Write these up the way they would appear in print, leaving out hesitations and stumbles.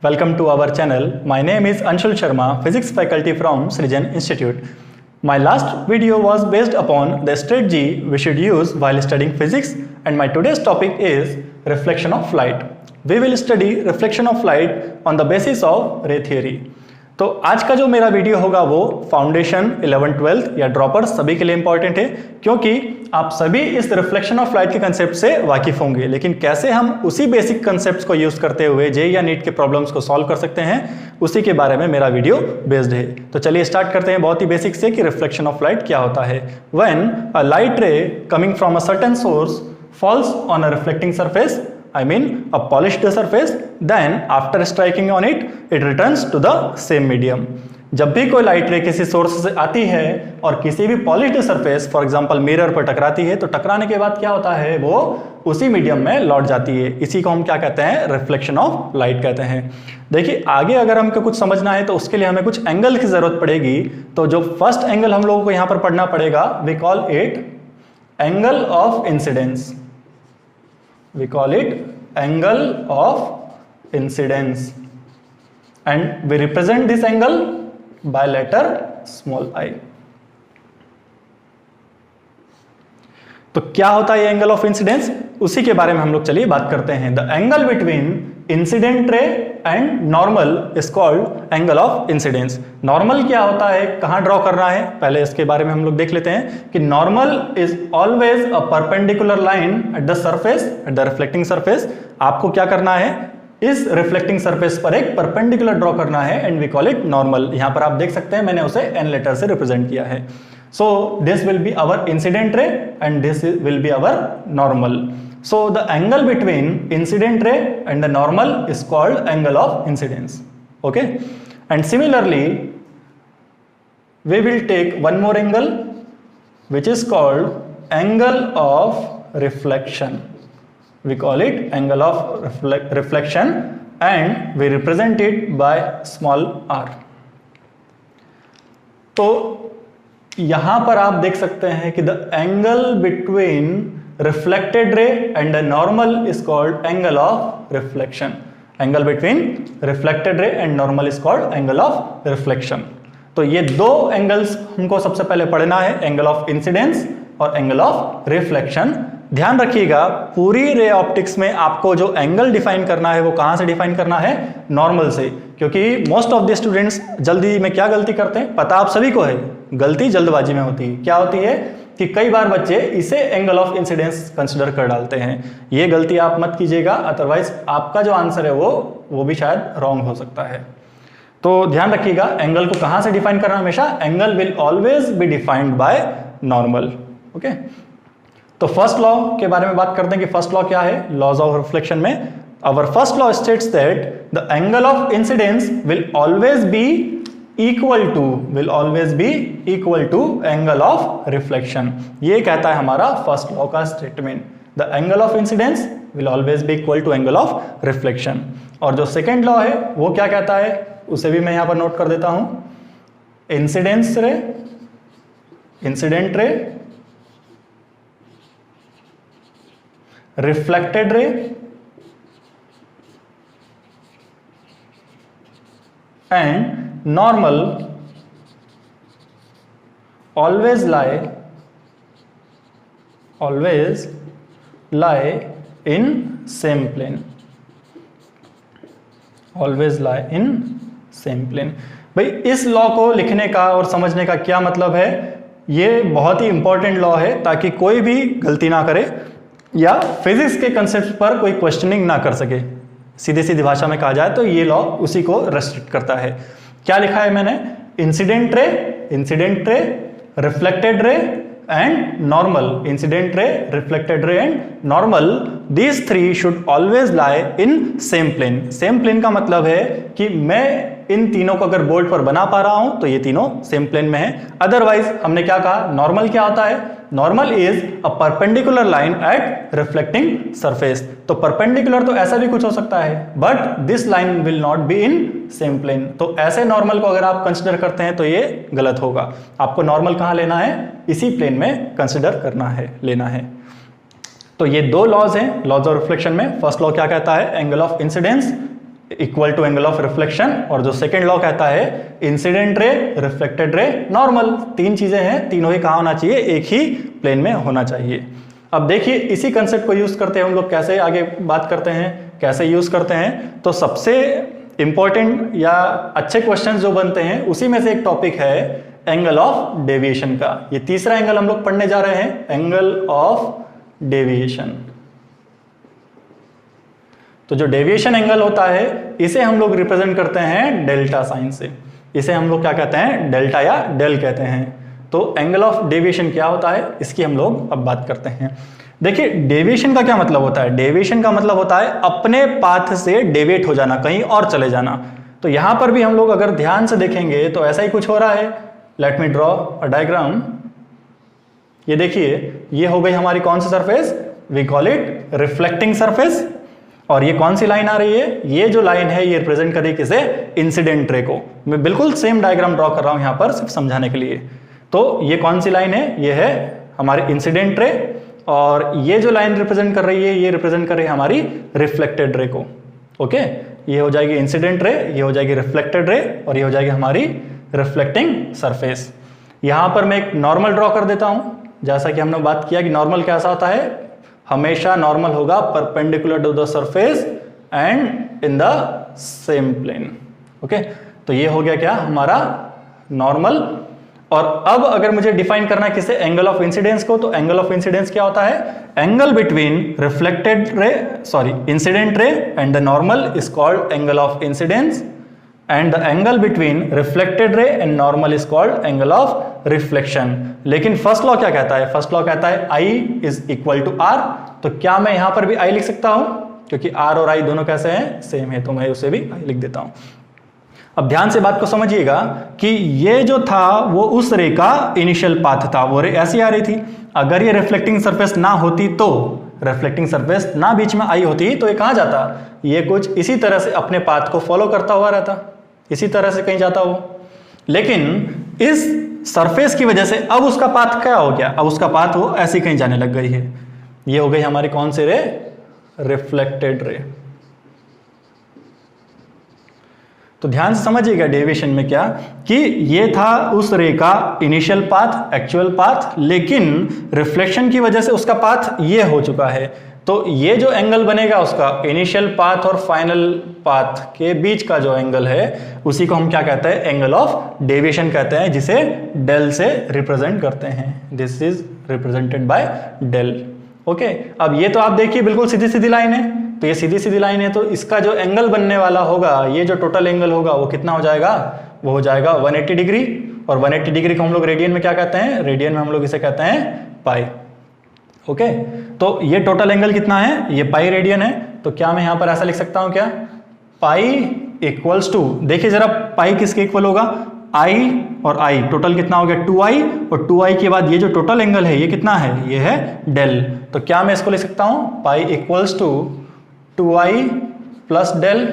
Welcome to our channel. My name is Anshul Sharma, Physics faculty from Srijan Institute. My last video was based upon the strategy we should use while studying physics, and my today's topic is reflection of light. We will study reflection of light on the basis of ray theory. तो आज का जो मेरा video होगा वो foundation 11th 12th या droppers सभी के लिए इंपॉर्टेंट है, क्योंकि आप सभी इस रिफ्लेक्शन ऑफ लाइट के कंसेप्ट से वाकिफ होंगे, लेकिन कैसे हम उसी बेसिक कंसेप्ट्स को यूज करते हुए जेईई या नीट के प्रॉब्लम्स को सॉल्व कर सकते हैं, उसी के बारे में मेरा वीडियो बेस्ड है। तो चलिए स्टार्ट करते हैं बहुत ही बेसिक से कि रिफ्लेक्शन ऑफ लाइट क्या होता है। When a light ray coming from a certain source falls on a reflecting surface, I mean a polished surface, then after striking on it, it returns to the same medium. जब भी कोई light रे किसी source से आती है और किसी भी polished surface for example mirror पर टकराती है, तो टकराने के बाद क्या होता है, वो उसी मीडियम में लौट जाती है। इसी को हम क्या कहते हैं, रिफ्लेक्शन ऑफ लाइट कहते हैं। देखिए आगे अगर हमको कुछ समझना है तो उसके लिए हमें कुछ एंगल की जरूरत पड़ेगी। तो जो फर्स्ट एंगल हम लोगों को यहाँ पर पढ़ना पड़ेगा, we call it angle of incidence. We call it angle of incidence, and we represent this angle by letter small I. तो क्या होता है ये एंगल ऑफ इंसिडेंस, उसी के बारे में हम लोग चलिए बात करते हैं। The angle between incident ray and normal is called angle of incidence. Normal क्या होता है, कहां ड्रॉ करना है, पहले इसके बारे में हम लोग देख लेते हैं कि normal is always a perpendicular line at the surface, at the reflecting surface. आपको क्या करना है, इस रिफ्लेक्टिंग सरफेस पर एक परपेंडिकुलर ड्रॉ करना है, and we call it normal. यहां पर आप देख सकते हैं मैंने उसे एन लेटर से रिप्रेजेंट किया है। So this will be our incident ray and this will be our normal. So the angle between incident ray and the normal is called angle of incidence. Okay? And similarly, we will take one more angle which is called angle of reflection. We call it angle of reflection and we represent it by small r. तो यहां पर आप देख सकते हैं कि the angle between reflected ray and the normal is called angle of reflection. Angle between reflected ray and normal is called angle of reflection. तो ये दो एंगल्स हमको सबसे पहले पढ़ना है, एंगल ऑफ इंसिडेंस और एंगल ऑफ रिफ्लेक्शन। ध्यान रखिएगा पूरी रे ऑप्टिक्स में आपको जो एंगल डिफाइन करना है वो कहां से डिफाइन करना है, नॉर्मल से, क्योंकि मोस्ट ऑफ द स्टूडेंट्स जल्दी में क्या गलती करते हैं, पता आप सभी को है, गलती जल्दबाजी में होती है। क्या होती है कि कई बार बच्चे इसे एंगल ऑफ इंसिडेंस कंसीडर कर डालते हैं। ये गलती आप मत कीजिएगा, अदरवाइज आपका जो आंसर है वो भी शायद रॉन्ग हो सकता है। तो ध्यान रखिएगा एंगल को कहां से डिफाइन करना, हमेशा angle will always be defined by normal. Okay, तो फर्स्ट लॉ के बारे में बात करते हैं कि फर्स्ट लॉ क्या है लॉज ऑफ रिफ्लेक्शन में। Our first law states that the angle of incidence will always be equal to angle of reflection. ये कहता है हमारा फर्स्ट लॉ का statement, the angle of incidence will always be equal to angle of reflection. और जो second law है वो क्या कहता है, उसे भी मैं यहां पर नोट कर देता हूं। इंसिडेंट रे, रिफ्लेक्टेड रे and normal always lie in same plane. Always lie in same plane. भाई इस लॉ को लिखने का और समझने का क्या मतलब है, ये बहुत ही इंपॉर्टेंट लॉ है ताकि कोई भी गलती ना करे या फिजिक्स के कंसेप्ट पर कोई क्वेश्चनिंग ना कर सके। सीधी सीधी भाषा में कहा जाए तो ये लॉ उसी को रेस्ट्रिक्ट करता है। क्या लिखा है मैंने, incident ray, reflected ray and normal. Incident ray, reflected ray and normal, these three should always lie in same plane. Same plane का मतलब है कि मैं इन तीनों को अगर बोर्ड पर बना पा रहा हूं तो ये तीनों सेम प्लेन में है। अदरवाइज हमने क्या कहा, नॉर्मल क्या होता है, normal is a perpendicular line at reflecting surface. तो परपेंडिकुलर तो ऐसा भी कुछ हो सकता है, but this line will not be in same plane. तो ऐसे नॉर्मल को अगर आप कंसिडर करते हैं तो ये गलत होगा। आपको नॉर्मल कहां लेना है, इसी प्लेन में कंसिडर करना है, लेना है। तो ये दो लॉज हैं लॉज ऑफ रिफ्लेक्शन में। फर्स्ट लॉ क्या कहता है, angle of incidence equal to angle of reflection, और जो सेकेंड लॉ कहता है इंसिडेंट रे, रिफ्लेक्टेड रे, नॉर्मल। तीन चीजें हैं, तीनों ही कहाँ होना चाहिए, एक ही प्लेन में होना चाहिए। अब देखिए इसी कंसेप्ट को यूज करते हैं हम लोग कैसे आगे बात करते हैं, कैसे यूज करते हैं। तो सबसे इंपॉर्टेंट या अच्छे क्वेश्चन जो बनते हैं उसी में से एक टॉपिक है एंगल ऑफ डेविएशन का। ये तीसरा एंगल हम लोग पढ़ने जा रहे हैं, एंगल ऑफ डेविएशन। तो जो डेविएशन एंगल होता है इसे हम लोग रिप्रेजेंट करते हैं डेल्टा साइन से। इसे हम लोग क्या कहते हैं, डेल्टा या डेल कहते हैं। तो एंगल ऑफ डेविएशन क्या होता है इसकी हम लोग अब बात करते हैं। देखिए डेविएशन का क्या मतलब होता है, डेविएशन का मतलब होता है अपने पाथ से डेविएट हो जाना, कहीं और चले जाना। तो यहां पर भी हम लोग अगर ध्यान से देखेंगे तो ऐसा ही कुछ हो रहा है। Let me draw a diagram. ये देखिए ये हो गई हमारी कौन सी surface, we call it reflecting surface. और ये कौन सी लाइन आ रही है, ये जो लाइन है ये रिप्रेजेंट कर रही है किसे, इंसिडेंट रे को। मैं बिल्कुल सेम डायग्राम ड्रॉ कर रहा हूं यहां पर सिर्फ समझाने के लिए। तो ये कौन सी लाइन है, ये है हमारी इंसिडेंट रे, और ये जो लाइन रिप्रेजेंट कर रही है ये रिप्रेजेंट कर रही है हमारी रिफ्लेक्टेड रे को। ओके, ये हो जाएगी इंसिडेंट रे, ये हो जाएगी रिफ्लेक्टेड रे, और ये हो जाएगी हमारी रिफ्लेक्टिंग सरफेस। यहां पर मैं एक नॉर्मल ड्रॉ कर देता हूं। जैसा कि हमने बात किया कि नॉर्मल कैसा होता है, हमेशा नॉर्मल होगा perpendicular to the surface and in the same plane. Okay, तो ये हो गया क्या हमारा नॉर्मल। और अब अगर मुझे डिफाइन करना है किसे, एंगल ऑफ इंसिडेंस को, तो एंगल ऑफ इंसिडेंस क्या होता है, angle between reflected ray, sorry incident ray and the normal is called angle of incidence, and the angle between reflected ray and normal is called angle of reflection. लेकिन first law क्या कहता है, first law कहता है I is equal to R। तो क्या मैं यहां पर भी I लिख सकता हूं, क्योंकि R और I दोनों कैसे हैं, सेम है, तो मैं उसे भी I लिख देता हूं। अब ध्यान से बात को समझिएगा कि ये जो था वो उस रे का इनिशियल पाथ था, वो रे ऐसी आ रही थी। अगर ये रिफ्लेक्टिंग सरफेस ना होती, तो रिफ्लेक्टिंग सरफेस ना बीच में आई होती, तो ये कहां जाता, ये कुछ इसी तरह से अपने पाथ को फॉलो करता हुआ रहता, इसी तरह से कहीं जाता वो। लेकिन इस सरफेस की वजह से अब उसका पाथ क्या हो गया, अब उसका पाथ वो ऐसी कहीं जाने लग गई है। ये हो गई हमारी कौन सी रे, रिफ्लेक्टेड रे। तो ध्यान से समझिएगा डेविएशन में क्या, कि ये था उस रे का इनिशियल पाथ, एक्चुअल पाथ, लेकिन रिफ्लेक्शन की वजह से उसका पाथ ये हो चुका है। तो ये जो एंगल बनेगा उसका इनिशियल पाथ और फाइनल पाथ के बीच का जो एंगल है उसी को हम क्या कहते हैं, एंगल ऑफ डेविएशन कहते हैं, जिसे डेल से रिप्रेजेंट करते हैं। This is represented by del. Okay, अब ये तो आप देखिए बिल्कुल सीधी सीधी लाइन है, तो ये सीधी सीधी लाइन है, तो इसका जो एंगल बनने वाला होगा, ये जो टोटल एंगल होगा वो कितना हो जाएगा, वो हो जाएगा 180 डिग्री। और 180 डिग्री को हम लोग रेडियन में क्या कहते हैं, रेडियन में हम लोग इसे कहते हैं पाई। ओके, तो ये टोटल एंगल कितना है, ये पाई रेडियन है। तो क्या मैं यहां पर ऐसा लिख सकता हूं क्या, पाई इक्वल्स टू, देखिए जरा पाई किसके इक्वल होगा, I और I, टोटल कितना हो गया 2I, और 2I के बाद ये जो टोटल एंगल है ये कितना है, ये है डेल। तो क्या मैं इसको लिख सकता हूं, pi equals to 2I plus del.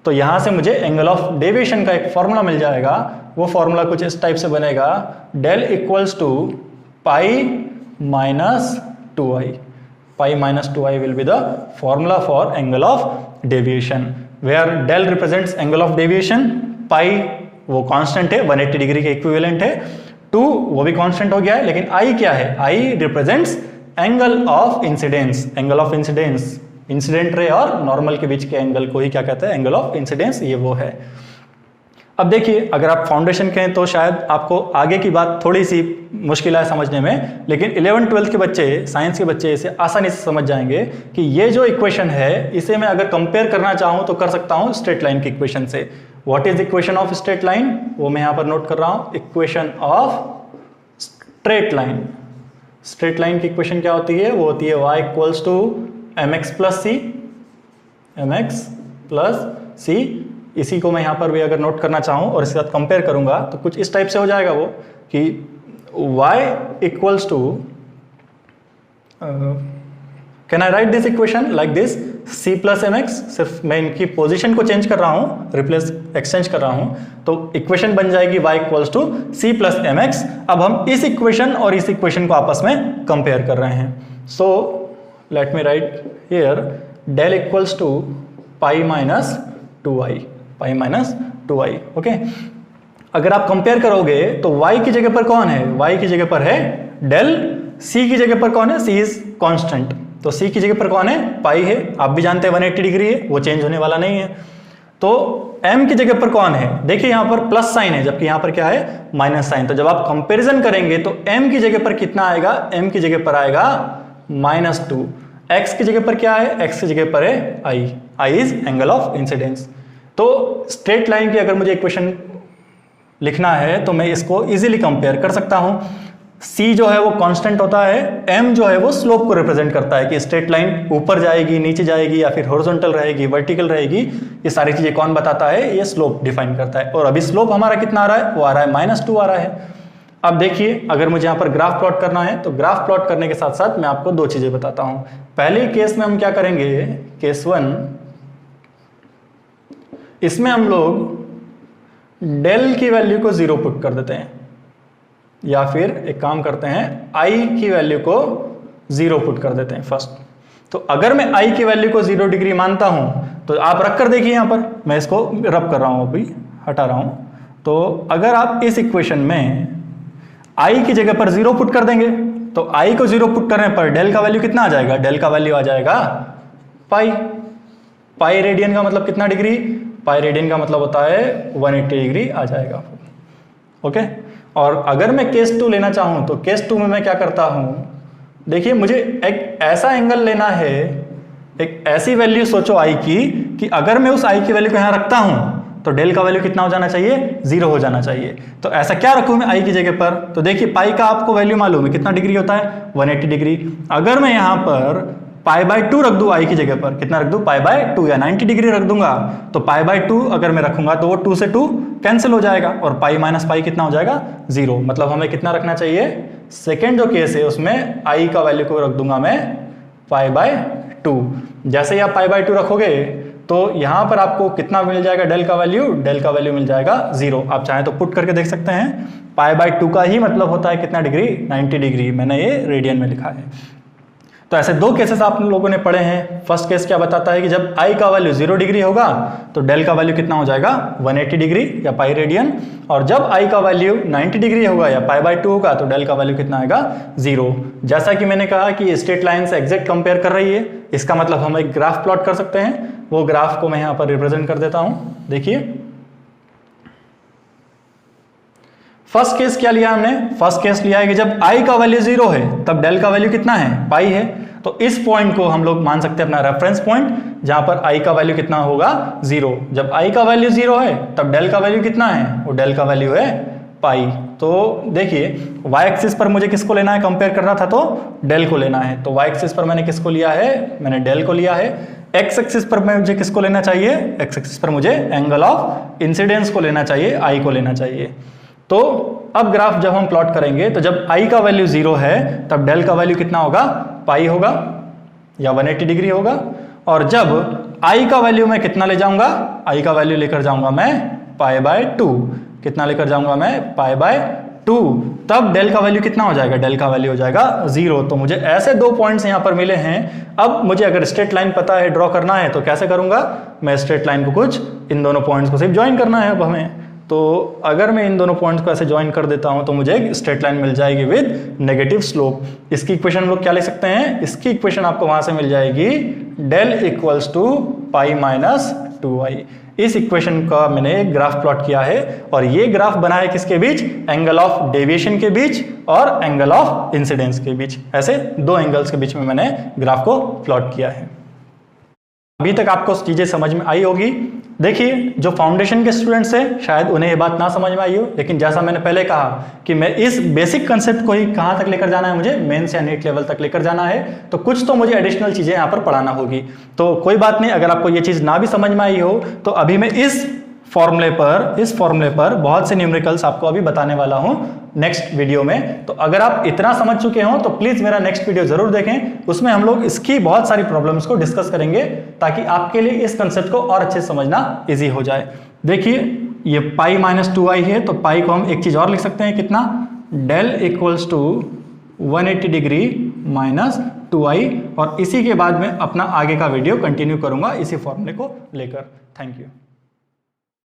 तो यहां से मुझे एंगल ऑफ डेविएशन का एक फॉर्मूला मिल जाएगा। वो फॉर्मूला कुछ इस टाइप से बनेगा, del equals to pi minus 2I। Pi minus 2I will be the formula for angle of deviation, where del represents angle of deviation, pi वो कांस्टेंट है, 180 डिग्री के इक्विवेलेंट है, 2 वो भी कांस्टेंट हो गया है, लेकिन I क्या है, I represents angle of incidence. Angle of incidence incident ray और नॉर्मल के बीच के एंगल को ही क्या कहते हैं, एंगल ऑफ इंसिडेंस, ये वो है। अब देखिए अगर आप फाउंडेशन कहें तो शायद आपको आगे की बात थोड़ी सी मुश्किल है समझने में, लेकिन 11th 12th के बच्चे, साइंस के बच्चे इसे आसानी से समझ जाएंगे कि ये जो इक्वेशन है इसे मैं अगर कंपेयर करना चाहूं तो कर सकता हूं स्ट्रेट लाइन की इक्वेशन से। What is equation of straight line, वो मैं यहां पर नोट कर रहा हूं, equation of straight line. Straight line की इक्वेशन क्या होती है, वो होती है y equals to mx plus C, mx plus C. इसी को मैं यहां पर भी अगर नोट करना चाहूं और इसके साथ कंपेयर करूंगा तो कुछ इस टाइप से हो जाएगा वो, कि y equals to, can I write this equation like this, c plus mx, सिर्फ मैं इनकी पोजीशन को चेंज कर रहा हूं, रिप्लेस एक्सचेंज कर रहा हूं, तो इक्वेशन बन जाएगी y equals to c plus mx। अब हम इस इक्वेशन और इस इक्वेशन को आपस में कंपेयर कर रहे हैं। So let me write here, del equals to pi minus 2i, pi minus 2i। Okay, अगर आप कंपेयर करोगे तो y की जगह पर कौन है, y की जगह पर है डेल, c की जगह पर कौन है, c इज कांस्टेंट, तो c की जगह पर कौन है, पाई है। आप भी जानते हैं 180 डिग्री है, वो चेंज होने वाला नहीं है। तो m की जगह पर कौन है, देखिए यहां पर प्लस साइन है जबकि यहां पर क्या है, माइनस साइन। तो जब आप कंपैरिजन करेंगे तो m की जगह पर कितना आएगा, m की जगह पर आएगा -2। x की जगह पर क्या है, x की जगह पर है i is angle of incidence. तो स्ट्रेट लाइन की अगर मुझे इक्वेशन लिखना है तो मैं इसको इजीली कंपेयर कर सकता हूं। c जो है वो कांस्टेंट होता है, m जो है वो स्लोप को रिप्रेजेंट करता है कि स्ट्रेट लाइन ऊपर जाएगी, नीचे जाएगी, या फिर हॉरिजॉन्टल रहेगी, वर्टिकल रहेगी। ये सारी चीजें कौन बताता है, ये स्लोप डिफाइन करता है। और अभी स्लोप हमारा कितना आ रहा है, वो आ रहा है -2 आ रहा है। अब देखिए अगर मुझे यहाँ पर ग्राफ प्लॉट करना है तो ग्राफ प्लॉट करने के साथ साथ मैं आपको दो चीजें बताता हूं। पहले केस में हम क्या करेंगे, केस 1, इसमें हम लोग डेल की वैल्यू को 0 पुट कर देते हैं, या फिर एक काम करते हैं i की वैल्यू को 0 पुट कर देते हैं फर्स्ट। तो अगर मैं i की वैल्यू को 0 डिग्री मानता हूं तो आप रख कर देखिए, यहां पर मैं इसको रब कर रहा हूं, अभी हटा रहा हूं। तो अगर आप इस इक्वेशन में i की जगह पर 0 पुट कर देंगे तो i को 0 पुट करने पर डेल का वैल्यू कितना आ जाएगा, डेल का वैल्यू आ जाएगा पाई रेडियन का मतलब कितना डिग्री, पाई रेडियन का मतलब होता है 180 डिग्री आ जाएगा। ओके, और अगर मैं केस 2 लेना चाहूं तो केस 2 में मैं क्या करता हूं, देखिए मुझे एक ऐसा एंगल लेना है, एक ऐसी वैल्यू सोचो i की कि अगर मैं उस i की वैल्यू को यहां रखता हूं तो डेल का वैल्यू कितना हो जाना चाहिए, 0 हो जाना चाहिए। तो ऐसा क्या रखूं मैं i की जगह पर, तो देखिए पाई का आपको वैल्यू मालूम है कितना डिग्री होता है, 180 डिग्री। अगर मैं यहां पर π/2 रख दूं i की जगह पर, कितना रख दूं, π/2 या 90 डिग्री रख दूंगा, तो π/2 अगर मैं रखूंगा तो वो 2 से 2 कैंसिल हो जाएगा और पाई माइनस पाई कितना हो जाएगा, 0। मतलब हमें कितना रखना चाहिए, सेकेंड जो केस है उसमें i का वैल्यू को रख दूंगा मैं π/2। जैसे ही आप π/2 रखोगे तो यहां पर आपको कितना मिल जाएगा, डेल का वैल्यू मिल जाएगा 0। आप चाहें तो पुट करके देख सकते हैं, π/2 का ही मतलब होता है कितना डिग्री, 90 डिग्री। मैंने ये रेडियन में लिखा है। तो ऐसे दो केसेस आप लोगों ने पढ़े हैं। फर्स्ट केस क्या बताता है कि जब i का वैल्यू 0 डिग्री होगा तो डेल का वैल्यू कितना हो जाएगा, 180 डिग्री या पाई रेडियन। और जब i का वैल्यू 90 डिग्री होगा या π/2 होगा तो डेल का वैल्यू कितना आएगा, 0। जैसा कि मैंने कहा कि स्ट्रेट लाइन से एग्जैक्ट कंपेयर कर रही है, इसका मतलब हम एक ग्राफ प्लॉट कर सकते हैं। वो ग्राफ को मैं यहाँ पर रिप्रेजेंट कर देता हूँ। देखिए फर्स्ट केस क्या लिया हमने, फर्स्ट केस लिया है कि जब i का वैल्यू 0 है तब डेल का वैल्यू कितना है, पाई है। तो इस पॉइंट को हम लोग मान सकते हैं अपना रेफरेंस पॉइंट, जहां पर i का वैल्यू कितना होगा, 0। जब i का वैल्यू 0 है तब डेल का वैल्यू कितना है, वो डेल का वैल्यू है पाई। तो देखिए y एक्सिस पर मुझे किसको लेना है, कंपेयर करना था तो डेल को लेना है। तो y एक्सिस पर मैंने किसको लिया है, मैंने डेल को लिया है। x एक्सिस पर मुझे किसको लेना चाहिए, x एक्सिस पर मुझे एंगल ऑफ इंसिडेंस को लेना चाहिए, i को लेना चाहिए। तो अब ग्राफ जब हम प्लॉट करेंगे तो जब i का वैल्यू 0 है तब डेल का वैल्यू कितना होगा, पाई होगा या 180 डिग्री होगा। और जब i का वैल्यू मैं कितना ले जाऊंगा, i का वैल्यू लेकर जाऊंगा मैं π/2, कितना लेकर जाऊंगा मैं, π/2, तब डेल का वैल्यू कितना हो जाएगा, डेल का वैल्यू हो जाएगा 0। तो मुझे ऐसे दो पॉइंट्स यहां पर मिले हैं। अब मुझे अगर स्ट्रेट लाइन पता है, ड्रॉ करना है, तो कैसे करूंगा मैं, स्ट्रेट लाइन को कुछ इन दोनों पॉइंट्स को सिर्फ ज्वाइन करना है अब हमें। तो अगर मैं इन दोनों पॉइंट्स को ऐसे ज्वाइन कर देता हूं तो मुझे एक स्ट्रेट लाइन मिल जाएगी विद नेगेटिव स्लोप। इसकी इक्वेशन हम लोग क्या लिख सकते हैं, इसकी इक्वेशन आपको वहां से मिल जाएगी, del equals to pi minus 2i। इस इक्वेशन का मैंने एक ग्राफ प्लॉट किया है और ये ग्राफ बना है किसके बीच, एंगल ऑफ डेविएशन के बीच और एंगल ऑफ इंसिडेंस के बीच। ऐसे दो एंगल्स के बीच में मैंने ग्राफ को प्लॉट किया है। अभी तक आपको चीजें समझ में आई होगी। देखिए जो फाउंडेशन के स्टूडेंट्स हैं शायद उन्हें ये बात ना समझ में आई हो, लेकिन जैसा मैंने पहले कहा कि मैं इस बेसिक कंसेप्ट को ही कहाँ तक लेकर जाना है, मुझे मेंस या नीट लेवल तक लेकर जाना है, तो कुछ तो मुझे एडिशनल चीजें यहाँ पर पढ़ाना होगी। तो कोई बात नहीं, अगर आपको ये चीज ना भी समझ में आई हो तो अभी मैं इस फॉर्मूले पर बहुत से न्यूमेरिकल्स आपको अभी बताने वाला हूं नेक्स्ट वीडियो में। तो अगर आप इतना समझ चुके हो तो प्लीज मेरा नेक्स्ट वीडियो जरूर देखें, उसमें हम लोग इसकी बहुत सारी प्रॉब्लम्स को डिस्कस करेंगे ताकि आपके लिए इस कंसेप्ट को और अच्छे से समझना इजी हो जाए। देखिए ये पाई माइनस 2i है, तो पाई को हम एक चीज और लिख सकते हैं, कितना, del equals to 180 degree minus 2i। और इसी के बाद में अपना आगे का वीडियो कंटिन्यू करूंगा इसी फॉर्मूले को लेकर। Thank you.